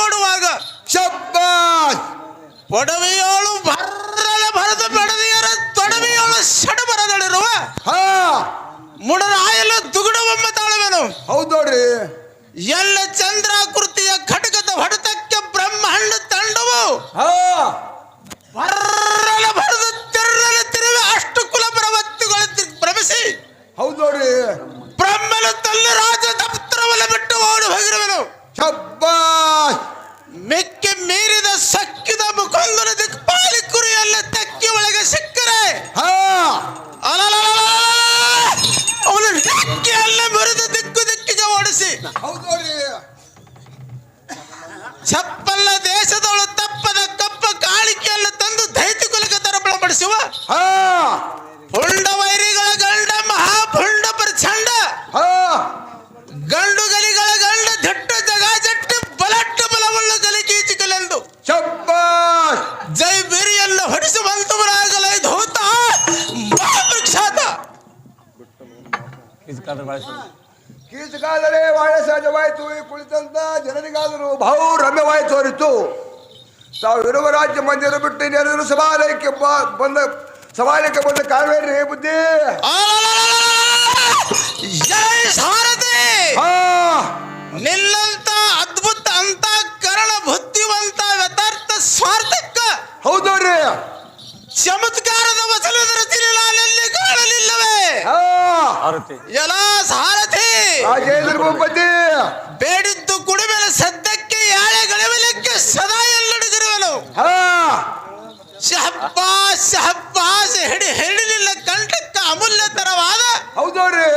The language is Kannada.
ಓಡುವಾಗ ಶಬ್ಬಾಸ್ ಒಡವೆಯೋಳು ಬರಲ ಬರದ ಬೆಡದಿಯರ ತೊಡವೆಯೋಳು ಸಡಬರದಳಿರುವ ಹಾ ಮುಡರಾಯಲು ದುಗುಡವೊಮ್ಮ ತಾಳುವೆನು. ಹೌದು ನೋಡ್ರಿ. ಎಲ್ಲ ಚಂದ್ರಾಕೃತಿಯ ಖಡ್ಗದ ಹೊಡೆತಕ್ಕೆ ಬ್ರಹ್ಮಾಂಡ ತಂಡವು ಹಾ ಬರಲ ಬರದ ತೆರಳ ತಿರುವೆ ಅಷ್ಟು ಕುಲ ಪ್ರವತ್ತಿಗಳು ಭ್ರಮಿಸಿ ಹೌದು ನೋಡ್ರಿ. ಬ್ರಹ್ಮನ ತಲ್ಲ ರಾಜ ದಪ್ತರವಲ್ಲ ಬಿಟ್ಟು ಓಡಿ ಹೋಗಿರುವೆನು. ಶಬ್ಬಾಸ್ ಮೆಕ್ಕೆ ಮೀರಿದ ಸಕ್ಕಿದ ಮುಖಂದನ ದಿಕ್ಪಾಲಿ ಕುರಿಯಲ್ಲ ತಕ್ಕಿ ಒಳಗೆ ಸಿಕ್ಕರೆ ಹಾ ಅವನು ರೆಕ್ಕೆಯಲ್ಲ ಮುರಿದು ದಿಕ್ಕು ದಿಕ್ಕಿಗೆ ಓಡಿಸಿ ಹೌದು ನೋಡ್ರಿ. ಚಪ್ಪಲ್ಲ ದೇಶದವಳು ತಪ್ಪದ ಕಪ್ಪ ಕಾಳಿಕೆಯಲ್ಲ ತಂದು ದೈತ್ಯ ಕುಲಕ್ಕೆ ತರಬಳಪಡಿಸುವ ಹಾ ಪುಂಡ ವೈರಿಗಳ ಗಂಡ ಮಹಾಪುಂಡ ಪ್ರಚಂಡ ಹಾ ಗಂಡು ಗಲಿಗಳ ಗಂಡ ದಿಟ್ಟ ಜಗಾಜಟ್ಟು ಬಲಟ್ಟ ಬಲವುಳ್ಳ ಗಲಿಗೀಚಿಕಲೆಂದು ಶಬ್ಬಾಸ್ ಜೈ ಬಿರಿಯಲ್ಲ ಹೊಡಿಸುವಂತವರಾಗಲ ಧೂತ ಮಹಾವೃಕ್ಷಾತ ಕೀಚಕಾದರೆ ವಾಯ ಸಹಜವಾಯಿತು. ಈ ಕುಳಿತಂತ ಜನರಿಗಾದರೂ ಬಹು ರಮ್ಯವಾಯಿ ತೋರಿತು. ತಾವು ಇರುವ ರಾಜ್ಯ ಮಂದಿರ ಬಿಟ್ಟು ನೆರೆದರು ಸಮಾಲಯಕ್ಕೆ ಬಂದ ಕಾವೇರಿ ಬುದ್ಧಿ. ಜೈ ಸಾರಥಿ ಹಾ ನಿಲ್ಲಂತ ಅದ್ಭುತ ಅಂತ ಕರಣ ಬುದ್ಧಿವಂತ ಯಥಾರ್ಥ ಸ್ವಾರ್ಥಕ್ಕ ಹೌದು ನೋಡ್ರಿ. ಚಮತ್ಕಾರದ ವಚನದ ರಚನೆ ನಾನೆಲ್ಲಿ ಕಾಣಲಿಲ್ಲವೇ. ಹಾ ಎಲ್ಲ ಸಾರಥಿ ರಾಜೇಂದ್ರ ಭೂಪತಿ ಬೇಡಿದ್ದು ಕುಡಿಮೆಲ ಸದ್ಯಕ್ಕೆ ಯಾಳೆ ಗಳಿವಲಿಕ್ಕೆ ಸದಾ ಎಲ್ಲಡಿಗಿರುವನು. ಹಾ ಶಹಬ್ಬಾಸ್ ಹಿಡಿಲಿಲ್ಲ ಕಂಠಕ್ಕ ಅಮೂಲ್ಯತರವಾದ ಹೌದು ನೋಡ್ರಿ.